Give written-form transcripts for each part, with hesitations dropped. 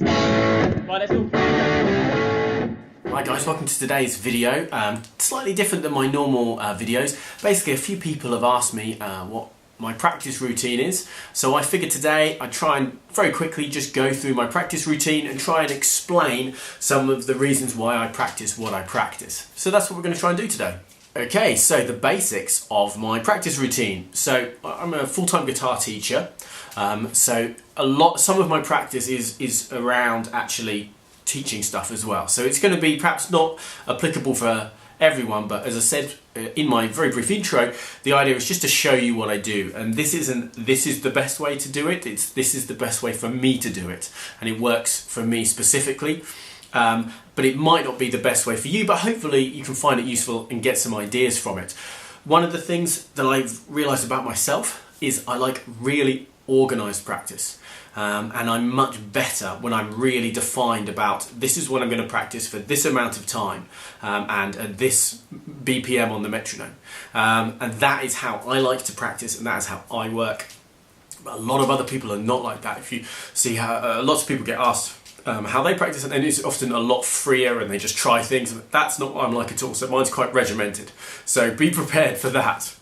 Right, let's go. Hi guys, welcome to today's video. Slightly different than my normal videos. Basically, a few people have asked me what my practice routine is. So I figured today I'd try and very quickly just go through my practice routine and try and explain some of the reasons why I practice what I practice. So that's what we're going to try and do today. Okay, so the basics of my practice routine. So I'm a full-time guitar teacher. Some of my practice is around actually teaching stuff as well. So it's going to be perhaps not applicable for everyone, but as I said in my very brief intro, the idea is just to show you what I do. And this is the best way to do it. This is the best way for me to do it. And it works for me specifically. But it might not be the best way for you, but hopefully you can find it useful and get some ideas from it. One of the things that I've realized about myself is I like really organized practice. And I'm much better when I'm really defined about this is what I'm going to practice for this amount of time and at this BPM on the metronome. And that is how I like to practice, and that is how I work. A lot of other people are not like that. If you see how lots of people get asked how they practice, and it's often a lot freer and they just try things. That's not what I'm like at all. So mine's quite regimented. So be prepared for that.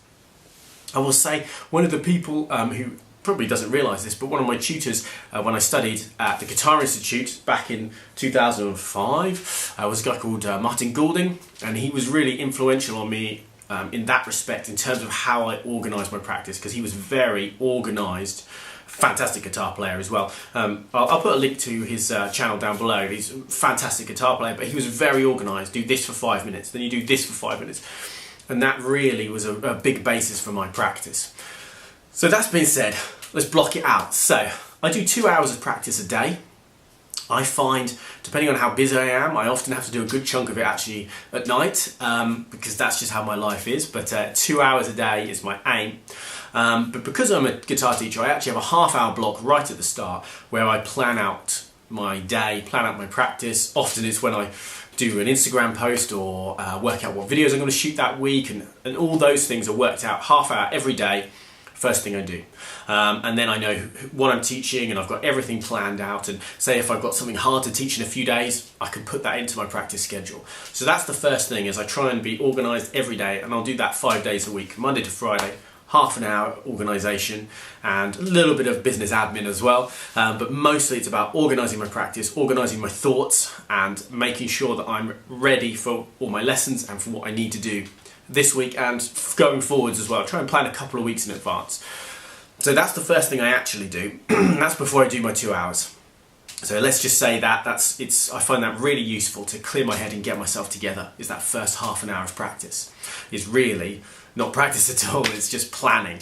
I will say one of the people who probably doesn't realise this, but one of my tutors when I studied at the Guitar Institute back in 2005 was a guy called Martin Goulding, and he was really influential on me in that respect in terms of how I organised my practice, because he was very organised. Fantastic guitar player as well. I'll put a link to his channel down below. He's a fantastic guitar player, but he was very organised. Do this for 5 minutes, then you do this for 5 minutes. And that really was a big basis for my practice. So that's been said, let's block it out. So I do 2 hours of practice a day. I find, depending on how busy I am, I often have to do a good chunk of it actually at night, because that's just how my life is. But 2 hours a day is my aim. But because I'm a guitar teacher, I actually have a half-hour block right at the start where I plan out my day, plan out my practice. Often it's when I do an Instagram post or work out what videos I'm going to shoot that week, and all those things are worked out half hour every day. First thing I do. And then I know what I'm teaching, and I've got everything planned out, and say if I've got something hard to teach in a few days, I can put that into my practice schedule. So that's the first thing, is I try and be organised every day, and I'll do that 5 days a week, Monday to Friday, half an hour organisation and a little bit of business admin as well. But mostly it's about organising my practice, organising my thoughts, and making sure that I'm ready for all my lessons and for what I need to do this week and going forwards as well. I try and plan a couple of weeks in advance. So that's the first thing I actually do. That's before I do my 2 hours. So let's just say that I find that really useful to clear my head and get myself together. Is that first half an hour of practice? Is really not practice at all, it's just planning.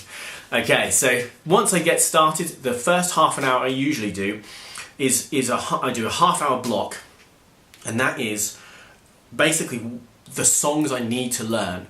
Okay, so once I get started, the first half an hour I usually do I do a half-hour block, and that is basically the songs I need to learn.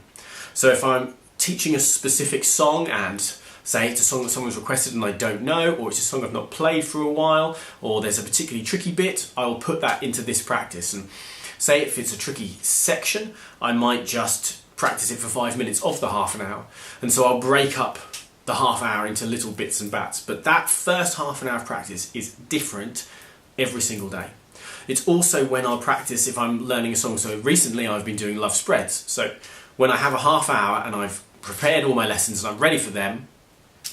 So if I'm teaching a specific song, and say it's a song that someone's requested and I don't know, or it's a song I've not played for a while, or there's a particularly tricky bit, I will put that into this practice. And say if it's a tricky section, I might just practice it for 5 minutes of the half an hour. And so I'll break up the half hour into little bits and bats. But that first half an hour of practice is different every single day. It's also when I'll practice if I'm learning a song. So recently I've been doing love spreads. So when I have a half hour and I've prepared all my lessons and I'm ready for them,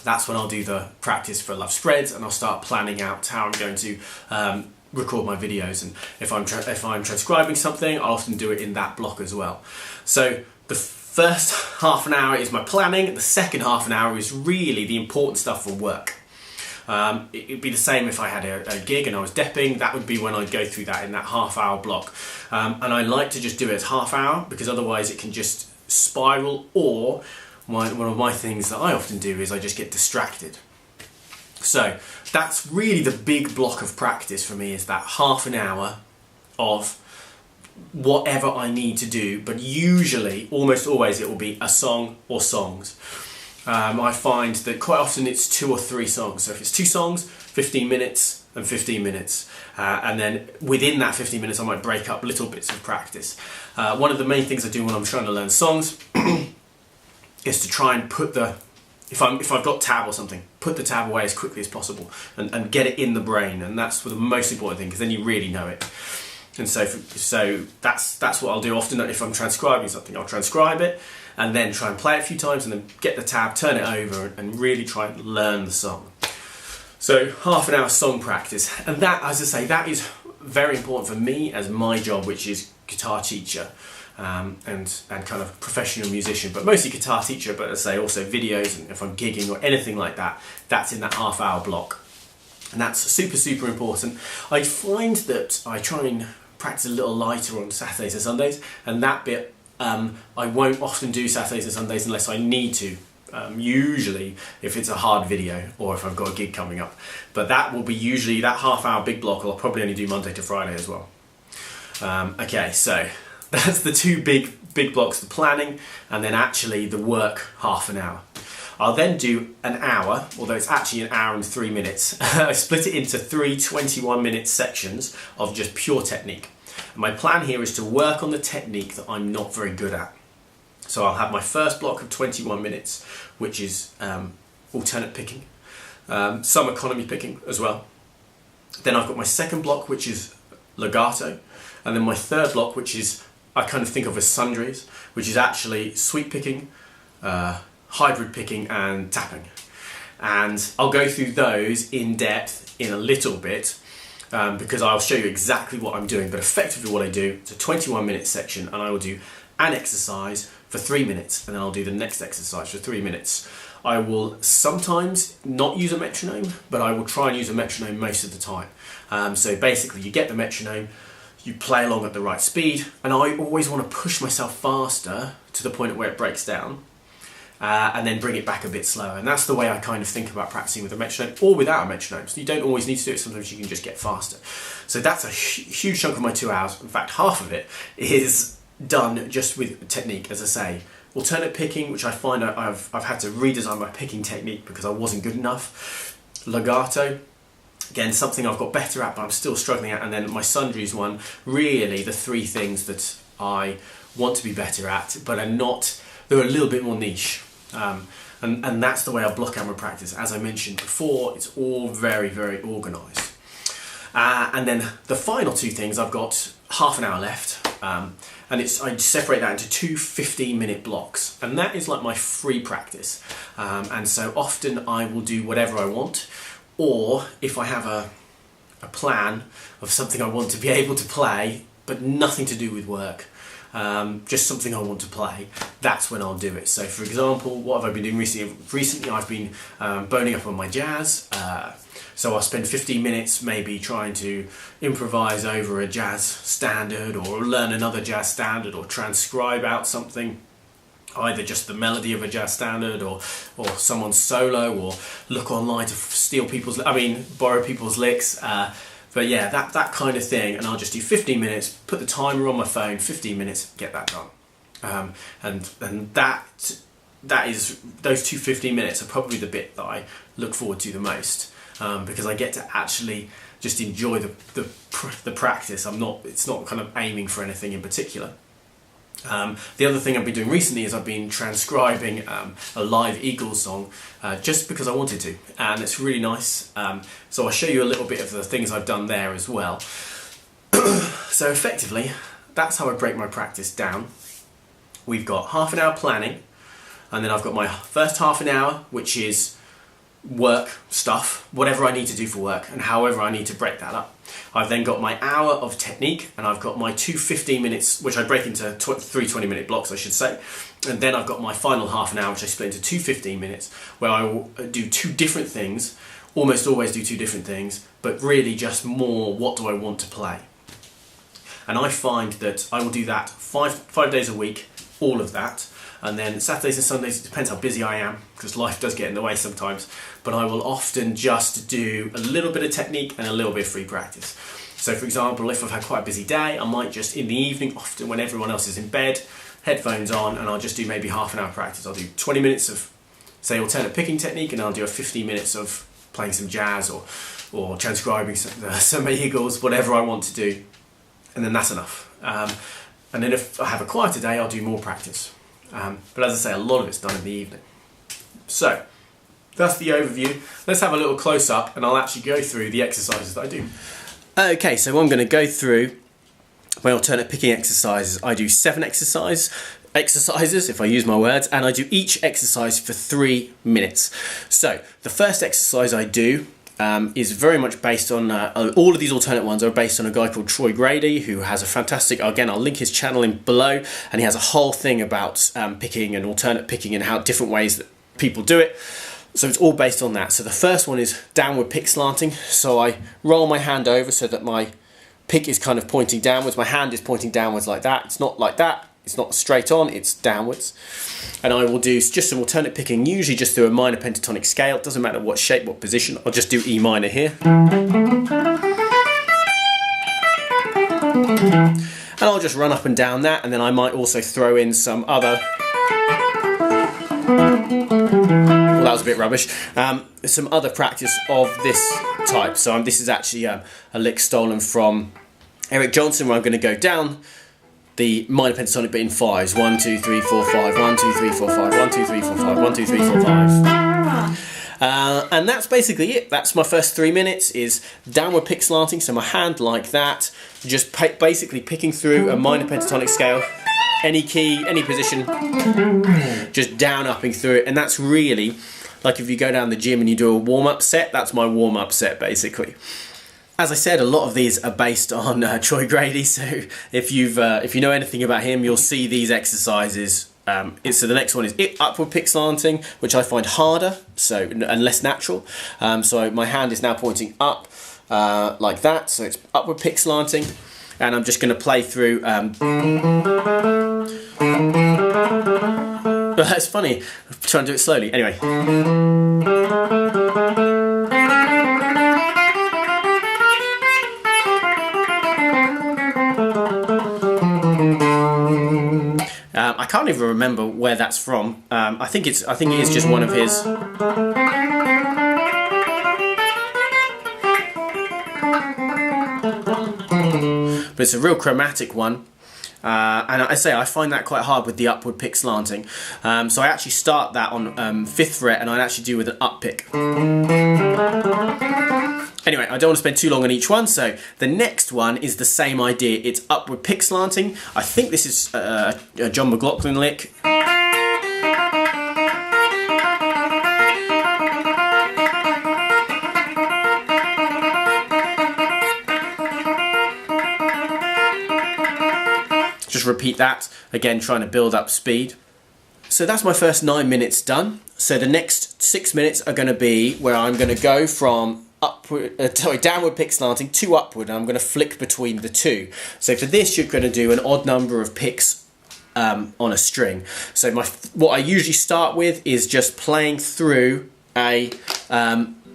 that's when I'll do the practice for love spreads, and I'll start planning out how I'm going to record my videos. And if I'm transcribing something, I'll often do it in that block as well. So the first half an hour is my planning. The second half an hour is really the important stuff for work. It'd be the same if I had a gig and I was depping. That would be when I'd go through that in that half-hour block. And I like to just do it as half hour, because otherwise it can just spiral, or one of my things that I often do is I just get distracted. So that's really the big block of practice for me, is that half an hour of whatever I need to do, but usually, almost always, it will be a song or songs. I find that quite often it's 2 or 3 songs. So if it's 2 songs, 15 minutes and 15 minutes. And then within that 15 minutes, I might break up little bits of practice. One of the main things I do when I'm trying to learn songs is to try and put the if I've got tab or something, put the tab away as quickly as possible and get it in the brain, and that's the most important thing, because then you really know it. And so that's what I'll do often. If I'm transcribing something, I'll transcribe it and then try and play it a few times and then get the tab, turn it over, and really try and learn the song. So half an hour song practice, and that, as I say, that is very important for me as my job, which is guitar teacher and kind of professional musician, but mostly guitar teacher, but as I say, also videos, and if I'm gigging or anything like that, that's in that half hour block. And that's super, super important. I find that I try and practice a little lighter on Saturdays and Sundays, and that bit I won't often do Saturdays and Sundays unless I need to. Usually if it's a hard video or if I've got a gig coming up, but that will be usually that half hour big block. I'll probably only do Monday to Friday as well. Okay, so that's the two big blocks, the planning and then actually the work, half an hour. I'll then do an hour, although it's actually an hour and 3 minutes. I split it into 3 21-minute sections of just pure technique. And my plan here is to work on the technique that I'm not very good at. So I'll have my first block of 21 minutes, which is alternate picking, some economy picking as well. Then I've got my second block, which is legato, and then my third block, which is, I kind of think of as sundries, which is actually sweep picking, hybrid picking and tapping. And I'll go through those in depth in a little bit, because I'll show you exactly what I'm doing, but effectively what I do, it's a 21-minute section, and I will do an exercise for 3 minutes, and then I'll do the next exercise for 3 minutes. I will sometimes not use a metronome, but I will try and use a metronome most of the time. So basically you get the metronome, you play along at the right speed, and I always want to push myself faster to the point where it breaks down, and then bring it back a bit slower. And that's the way I kind of think about practicing with a metronome or without a metronome. So you don't always need to do it, sometimes you can just get faster. So that's a huge chunk of my 2 hours. In fact, half of it is done just with technique, as I say. Alternate picking, which I find I've had to redesign my picking technique because I wasn't good enough. Legato, again, something I've got better at, but I'm still struggling at. And then my sundries one, really the 3 things that I want to be better at, but are not, they're a little bit more niche. And that's the way I block out my practice. As I mentioned before, it's all very, very organised. And then the final 2 things, I've got half an hour left, and I separate that into 2 15-minute blocks, and that is like my free practice. And so often I will do whatever I want, or if I have a plan of something I want to be able to play, but nothing to do with work, just something I want to play, that's when I'll do it. So for example, what have I been doing recently? Recently I've been boning up on my jazz, so I'll spend 15 minutes maybe trying to improvise over a jazz standard, or learn another jazz standard, or transcribe out something, either just the melody of a jazz standard or someone's solo, or look online to borrow people's licks. But yeah, that kind of thing, and I'll just do 15 minutes, put the timer on my phone, 15 minutes, get that done. And that is, those 2 15 minutes are probably the bit that I look forward to the most, because I get to actually just enjoy the practice. It's not kind of aiming for anything in particular. The other thing I've been doing recently is I've been transcribing a live Eagles song, just because I wanted to, and it's really nice. So I'll show you a little bit of the things I've done there as well. So effectively, that's how I break my practice down. We've got half an hour planning, and then I've got my first half an hour, which is work stuff, whatever I need to do for work, and however I need to break that up. I've then got my hour of technique, and I've got my 2 15 minutes, which I break into 3 20-minute blocks, I should say. And then I've got my final half an hour, which I split into 2 15 minutes, where I will do 2 different things, almost always do 2 different things, but really just more, what do I want to play? And I find that I will do that five days a week, all of that. And then Saturdays and Sundays, it depends how busy I am, because life does get in the way sometimes, but I will often just do a little bit of technique and a little bit of free practice. So for example, if I've had quite a busy day, I might just, in the evening, often when everyone else is in bed, headphones on, and I'll just do maybe half an hour practice. I'll do 20 minutes of, say, alternate picking technique, and I'll do a 15 minutes of playing some jazz or transcribing some Eagles, whatever I want to do, and then that's enough. And then if I have a quieter day, I'll do more practice. But as I say, a lot of it's done in the evening. So that's the overview. Let's have a little close-up and I'll actually go through the exercises that I do. Okay, so I'm going to go through my alternate picking exercises. I do 7 exercises, if I use my words, and I do each exercise for 3 minutes. So the first exercise I do is very much based on, all of these alternate ones are based on a guy called Troy Grady, who has a fantastic, again I'll link his channel in below, and he has a whole thing about picking and alternate picking and how different ways that people do it. So it's all based on that. So the first one is downward pick slanting. So I roll my hand over so that my pick is kind of pointing downwards. My hand is pointing downwards like that. It's not like that. It's not straight on, it's downwards. And I will do just some alternate picking, usually just through a minor pentatonic scale. It doesn't matter what shape, what position. I'll just do E minor here. And I'll just run up and down that, and then I might also throw in some other... Well, that was a bit rubbish. Some other practice of this type. So this is actually a lick stolen from Eric Johnson, where I'm going to go down the minor pentatonic but in 5s. 1, 2, 3, 4, 5. 1, 2, 3, 4, 5. 1, 2, 3, 4, 5. 1, 2, 3, 4, 5. And that's basically it. That's my first 3 minutes, is downward pick slanting. So my hand like that, just basically picking through a minor pentatonic scale. Any key, any position, just down upping through it. And that's really, like if you go down the gym and you do a warm-up set, that's my warm-up set basically. As I said, a lot of these are based on Troy Grady, so if you know anything about him, you'll see these exercises. So the next one is upward pick slanting, which I find harder, and less natural. So my hand is now pointing up like that, so it's upward pick slanting, and I'm just going to play through. That's funny. I'm trying to do it slowly. Anyway. I can't even remember where that's from. I think it is just one of his. But it's a real chromatic one. And I find that quite hard with the upward pick slanting. So I actually start that on 5th fret, and I'd actually do with an up pick. Anyway, I don't want to spend too long on each one, so the next one is the same idea. It's upward pick slanting. I think this is a John McLaughlin lick. Just repeat that, again trying to build up speed. So that's my first 9 minutes done. So the next 6 minutes are going to be where I'm going to go from downward pick slanting to upward, and I'm going to flick between the two. So for this, you're going to do an odd number of picks on a string. So what I usually start with is just playing through a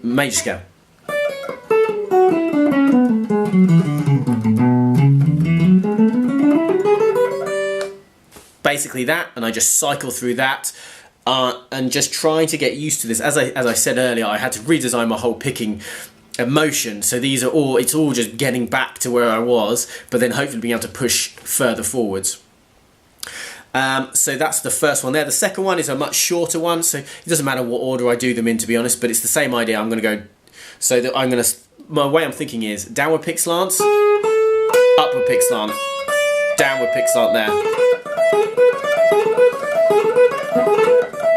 major scale. Basically that, and I just cycle through that. And just trying to get used to this. As I said earlier, I had to redesign my whole picking motion. So it's all just getting back to where I was, but then hopefully being able to push further forwards. So that's the first one there. The second one is a much shorter one, so it doesn't matter what order I do them in, to be honest, but it's the same idea. I'm going to go, so that my way I'm thinking is downward pick slants, upward pick slant, downward pick slant there.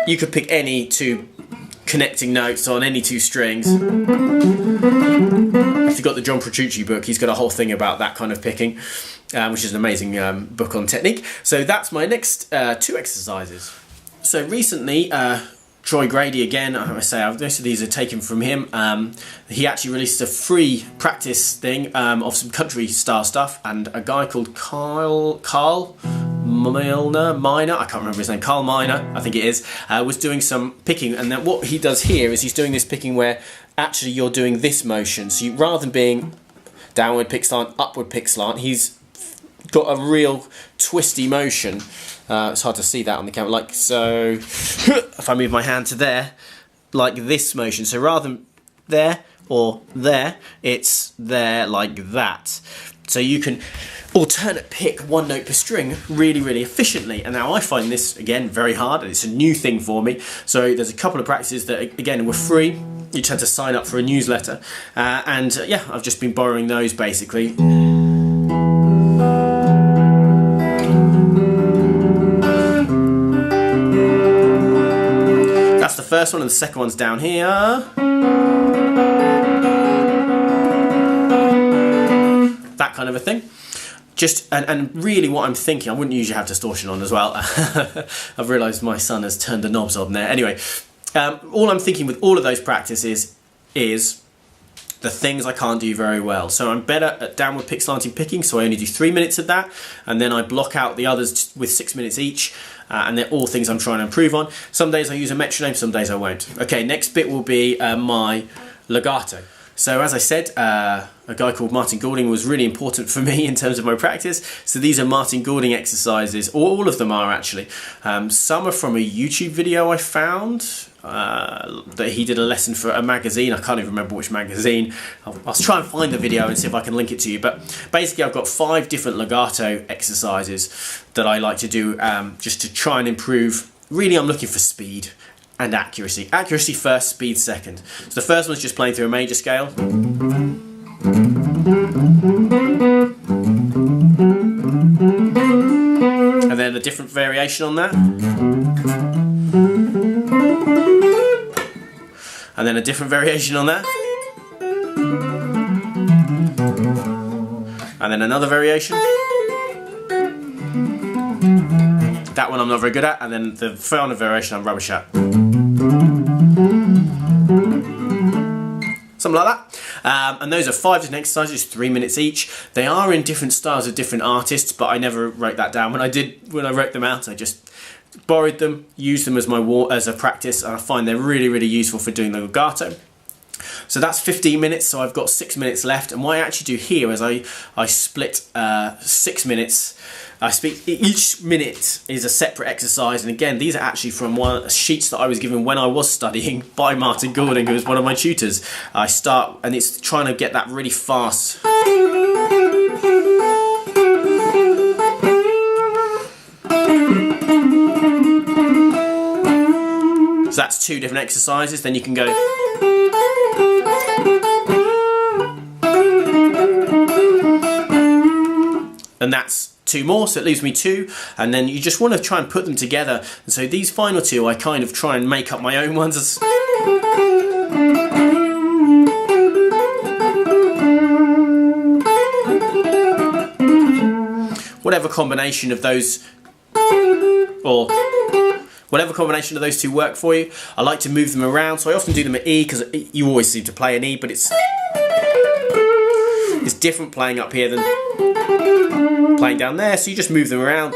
You could pick any 2 connecting notes on any 2 strings. If you've got the John Petrucci book, he's got a whole thing about that kind of picking, which is an amazing book on technique. So that's my next 2 exercises. So recently, Troy Grady again, I say most of these are taken from him. He actually released a free practice thing of some country style stuff, and a guy called Carl Miner, I can't remember his name, Carl Miner, I think it is, was doing some picking, and then what he does here is he's doing this picking where actually you're doing this motion. So rather than being downward pick slant, upward pick slant, he's got a real twisty motion. It's hard to see that on the camera, like so. If I move my hand to there, like this motion. So rather than there or there, it's there like that. So you can alternate pick, one note per string, really efficiently. And now I find this, again, very hard, and it's a new thing for me. So there's a couple of practices that, again, were free. You just had to sign up for a newsletter. Yeah, I've just been borrowing those, basically. That's the first one, and the second one's down here. That kind of a thing. Just and really what I'm thinking, I wouldn't usually have distortion on as well. I've realised my son has turned the knobs on there. Anyway, all I'm thinking with all of those practices is the things I can't do very well. So I'm better at downward pick slanting picking, so I only do 3 minutes of that, and then I block out the others with 6 minutes each, and they're all things I'm trying to improve on. Some days I use a metronome, some days I won't. Okay, next bit will be my legato. So as I said, a guy called Martin Goulding was really important for me in terms of my practice. So these are Martin Goulding exercises, all of them are actually. Some are from a YouTube video I found that he did a lesson for a magazine. I can't even remember which magazine. I'll try and find the video and see if I can link it to you. But basically I've got 5 different legato exercises that I like to do just to try and improve. Really, I'm looking for speed and accuracy. Accuracy first, speed second. So the first one's just playing through a major scale. And then a different variation on that. And then a different variation on that. And then another variation. That one I'm not very good at, and then the final variation I'm rubbish at. Something like that. And those are 5 different exercises, 3 minutes each. They are in different styles of different artists, but I never wrote that down. When I wrote them out, I just borrowed them, used them as a practice, and I find they're really useful for doing the legato. So that's 15 minutes, so I've got 6 minutes left. And what I actually do here is I split 6 minutes. Each minute is a separate exercise, and again, these are actually from sheets that I was given when I was studying by Martin Goulding, who was one of my tutors. I start, and it's trying to get that really fast. So that's 2 different exercises. Then you can go. And that's 2 more, so it leaves me 2, and then you just want to try and put them together. And so these final 2 I kind of try and make up my own ones. Whatever combination of those, or whatever combination of those 2 work for you. I like to move them around, so I often do them at E, because you always seem to play an E, but it's different playing up here than playing down there, so you just move them around.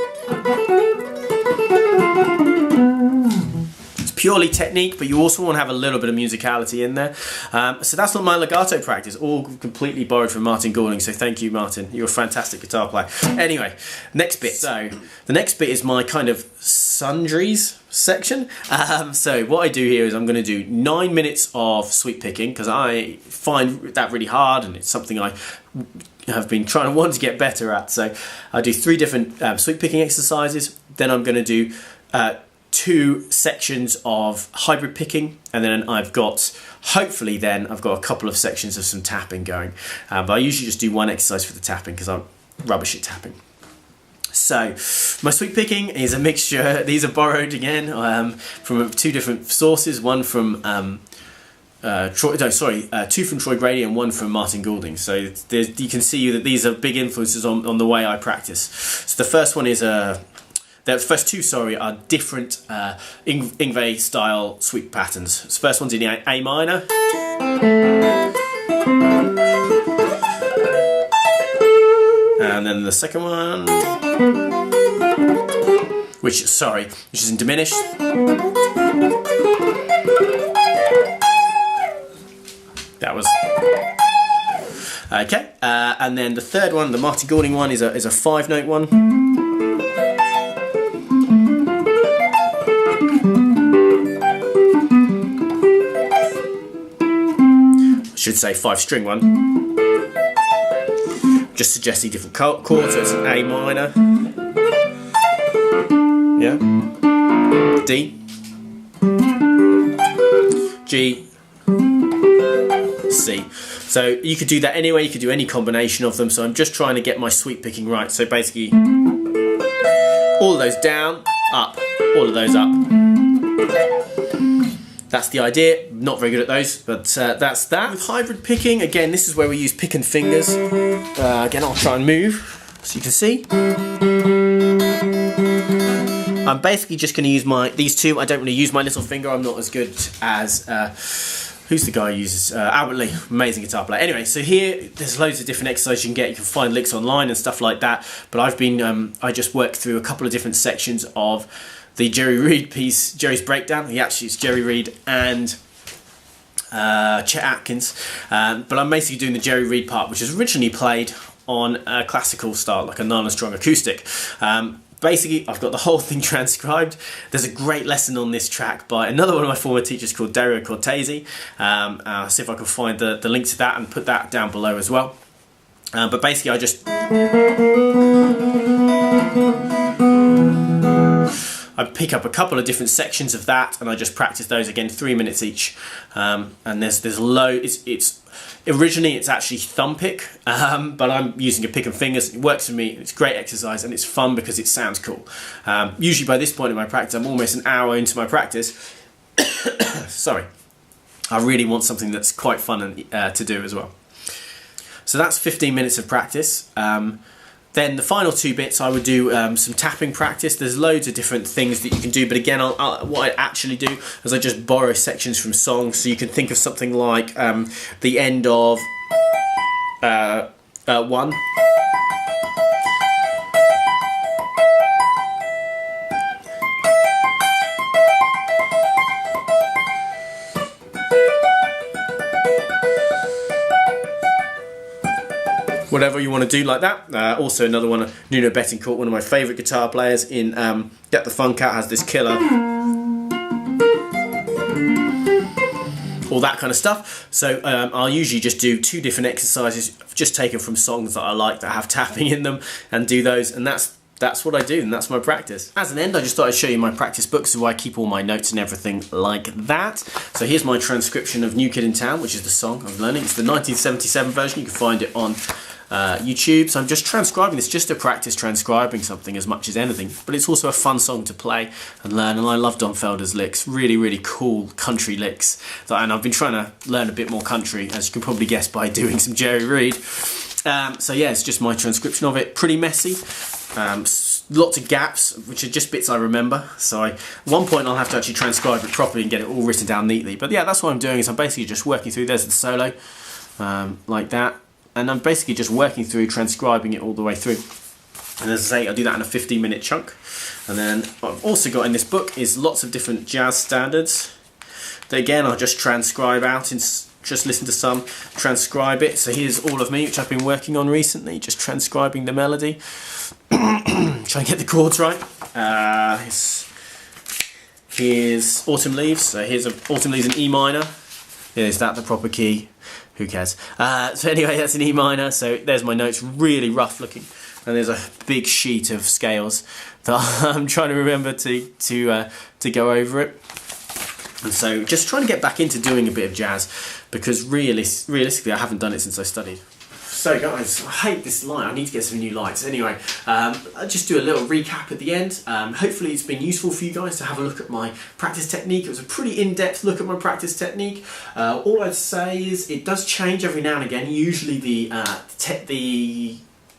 It's purely technique, but you also want to have a little bit of musicality in there. So that's not my legato practice, all completely borrowed from Martin Goulding, so thank you, Martin. You're a fantastic guitar player. Anyway, next bit. So the next bit is my kind of sundries section. So what I do here is I'm going to do 9 minutes of sweep picking, because I find that really hard, and it's something I have been trying to get better at. So I do 3 different sweep picking exercises. Then I'm going to do 2 sections of hybrid picking, and then I've got, hopefully then, I've got a couple of sections of some tapping going. But I usually just do 1 exercise for the tapping, because I'm rubbish at tapping. So my sweep picking is a mixture. These are borrowed again from 2 different sources. One from 2 from Troy Grady and 1 from Martin Goulding. So you can see that these are big influences on the way I practice. So the first one is the first 2, sorry, are different Yngwie style sweep patterns. So the first one's in A minor. And then the second one, which is in diminished. That was okay. And then the third one, the Martin Goulding one, is a 5-note one. I should say 5-string one. just suggesting different chords. So it's an A minor, yeah, D, G, C. So you could do that anyway, you could do any combination of them, so I'm just trying to get my sweep picking right. So basically, all of those down, up, all of those up. That's the idea. Not very good at those, but that's that. With hybrid picking, again, this is where we use pick and fingers. Again, I'll try and move, so you can see. I'm basically just going to use these two. I don't really use my little finger. I'm not as good as... who's the guy who uses Albert Lee, amazing guitar player. Anyway, so here there's loads of different exercises you can get. You can find licks online and stuff like that. But I've been I just worked through a couple of different sections of the Jerry Reed piece, Jerry's Breakdown. He actually is Jerry Reed and Chet Atkins. But I'm basically doing the Jerry Reed part, which was originally played on a classical style, like a Nylon Strong acoustic. Basically, I've got the whole thing transcribed. There's a great lesson on this track by another one of my former teachers called Dario Cortese. I'll see if I can find the link to that and put that down below as well. But basically, I pick up a couple of different sections of that, and I just practice those again, 3 minutes each. And there's loads. Originally it's actually thumb pick, but I'm using a pick and fingers. It works for me. It's great exercise and it's fun because it sounds cool. Usually by this point in my practice, I'm almost an hour into my practice. Sorry, I really want something that's quite fun to do as well. So that's 15 minutes of practice. Then the final 2 bits, I would do some tapping practice. There's loads of different things that you can do, but again, what I actually do is I just borrow sections from songs. So you can think of something like the end of one. Whatever you want to do like that. Also another one, Nuno Bettencourt, one of my favourite guitar players in Get the Funk Out, has this killer. All that kind of stuff. So I'll usually just do 2 different exercises, just taken from songs that I like that have tapping in them, and do those, and that's what I do, and that's my practice. As an end, I just thought I'd show you my practice book, so I keep all my notes and everything like that. So here's my transcription of New Kid in Town, which is the song I'm learning. It's the 1977 version. You can find it on YouTube. So I'm just transcribing this just to practice transcribing something as much as anything, but it's also a fun song to play and learn, and I love Don Felder's licks. Really, really cool country licks. And I've been trying to learn a bit more country, as you can probably guess by doing some Jerry Reed. So yeah, it's just my transcription of it. Pretty messy. Lots of gaps, which are just bits I remember. So at one point I'll have to actually transcribe it properly and get it all written down neatly. But yeah, that's what I'm doing, is I'm basically just working through. There's the solo, like that. And I'm basically just working through, transcribing it all the way through. And as I say, I do that in a 15-minute chunk. And then what I've also got in this book is lots of different jazz standards that again I'll just transcribe out and just listen to some, transcribe it. So here's All of Me, which I've been working on recently, just transcribing the melody. Trying to get the chords right. Here's Autumn Leaves. So here's Autumn Leaves in E minor. Is that the proper key? Who cares? So anyway, that's an E minor. So there's my notes, really rough looking, and there's a big sheet of scales that I'm trying to remember to go over it. And so just trying to get back into doing a bit of jazz, because realistically I haven't done it since I studied. So guys, I hate this light. I need to get some new lights. Anyway, I'll just do a little recap at the end. Hopefully it's been useful for you guys to have a look at my practice technique. It was a pretty in-depth look at my practice technique. All I'd say is it does change every now and again. Usually the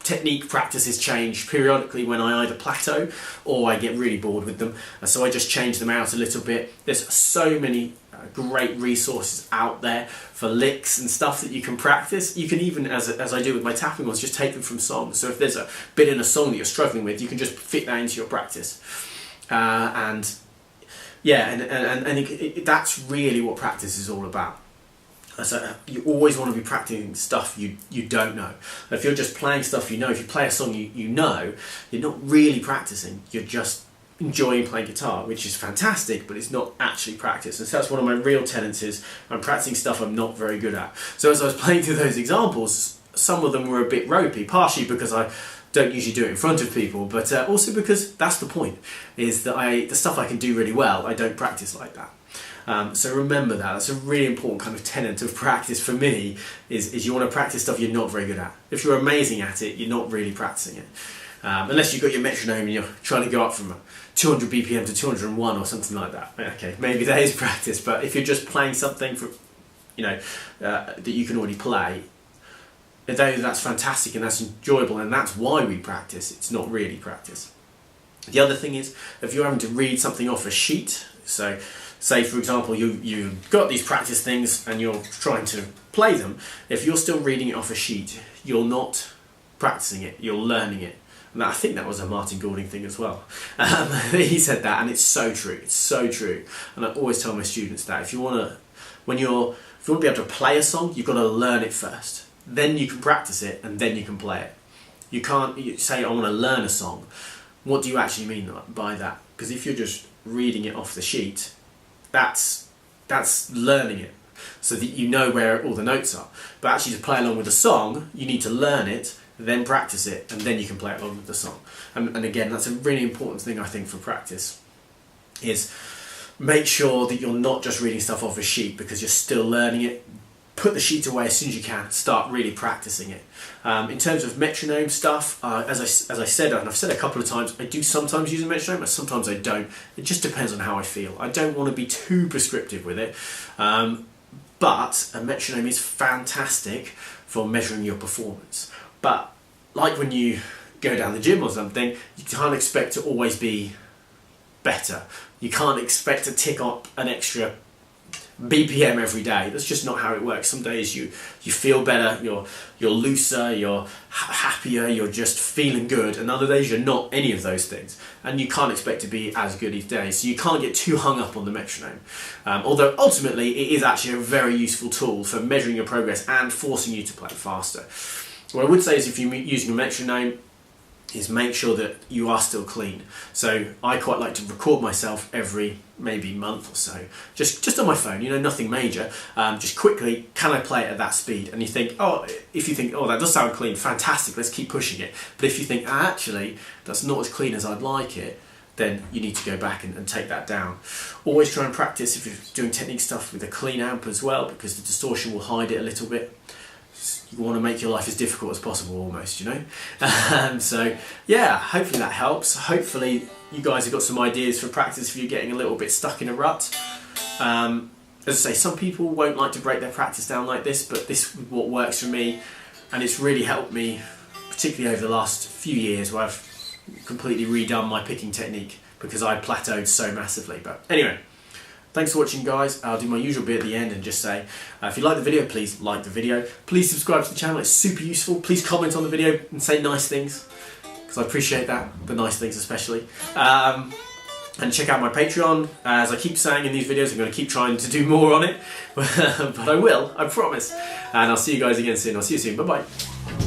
technique practices change periodically when I either plateau or I get really bored with them. So I just change them out a little bit. There's so many great resources out there for licks and stuff that you can practice. You can even, as I do with my tapping ones, just take them from songs. So if there's a bit in a song that you're struggling with, you can just fit that into your practice. And yeah, that's really what practice is all about. So you always want to be practicing stuff you don't know. If you're just playing stuff you know, if you play a song you know, you're not really practicing, you're just enjoying playing guitar, which is fantastic, but it's not actually practice. And so that's one of my real tenets, is I'm practicing stuff I'm not very good at. So as I was playing through those examples, some of them were a bit ropey, partially because I don't usually do it in front of people, but also because that's the point, is that the stuff I can do really well, I don't practice like that. So remember that. That's a really important kind of tenet of practice for me, is you want to practice stuff you're not very good at. If you're amazing at it, you're not really practicing it. Unless you've got your metronome and you're trying to go up from 200 BPM to 201 or something like that. Okay, maybe that is practice, but if you're just playing something for, that you can already play, that's fantastic and that's enjoyable, and that's why we practice. It's not really practice. The other thing is, if you're having to read something off a sheet, so say for example you've got these practice things and you're trying to play them, if you're still reading it off a sheet, you're not practicing it, you're learning it. And I think that was a Martin Goulding thing as well. He said that, and it's so true. It's so true. And I always tell my students that if you want to be able to play a song, you've got to learn it first. Then you can practice it, and then you can play it. You can't say, I want to learn a song. What do you actually mean by that? Because if you're just reading it off the sheet, that's learning it, so that you know where all the notes are. But actually to play along with a song, you need to learn it, then practice it, and then you can play it along with the song. And again, that's a really important thing I think for practice, is make sure that you're not just reading stuff off a sheet because you're still learning it. Put the sheet away as soon as you can. Start really practicing it. In terms of metronome stuff, as I said, and I've said a couple of times, I do sometimes use a metronome, and sometimes I don't. It just depends on how I feel. I don't want to be too prescriptive with it, but a metronome is fantastic for measuring your performance. But like when you go down the gym or something, you can't expect to always be better. You can't expect to tick up an extra BPM every day. That's just not how it works. Some days you feel better, you're looser, you're happier, you're just feeling good, and other days you're not any of those things, and you can't expect to be as good each day. So you can't get too hung up on the metronome, although ultimately it is actually a very useful tool for measuring your progress and forcing you to play faster. What I would say is, if you're using a metronome, is make sure that you are still clean. So I quite like to record myself every maybe month or so, just on my phone, nothing major, just quickly, can I play it at that speed? And if you think, oh, that does sound clean, fantastic, let's keep pushing it. But if you think, actually, that's not as clean as I'd like it, then you need to go back and take that down. Always try and practice if you're doing technique stuff with a clean amp as well, because the distortion will hide it a little bit. You want to make your life as difficult as possible, almost, So yeah, hopefully that helps. Hopefully you guys have got some ideas for practice if you're getting a little bit stuck in a rut. As I say, some people won't like to break their practice down like this, but this is what works for me, and it's really helped me, particularly over the last few years, where I've completely redone my picking technique because I plateaued so massively. But anyway, thanks for watching, guys. I'll do my usual bit at the end and just say, if you like the video, please like the video. Please subscribe to the channel, it's super useful. Please comment on the video and say nice things, because I appreciate that, the nice things especially. And check out my Patreon. As I keep saying in these videos, I'm going to keep trying to do more on it, but I will, I promise. And I'll see you guys again soon. I'll see you soon, bye-bye.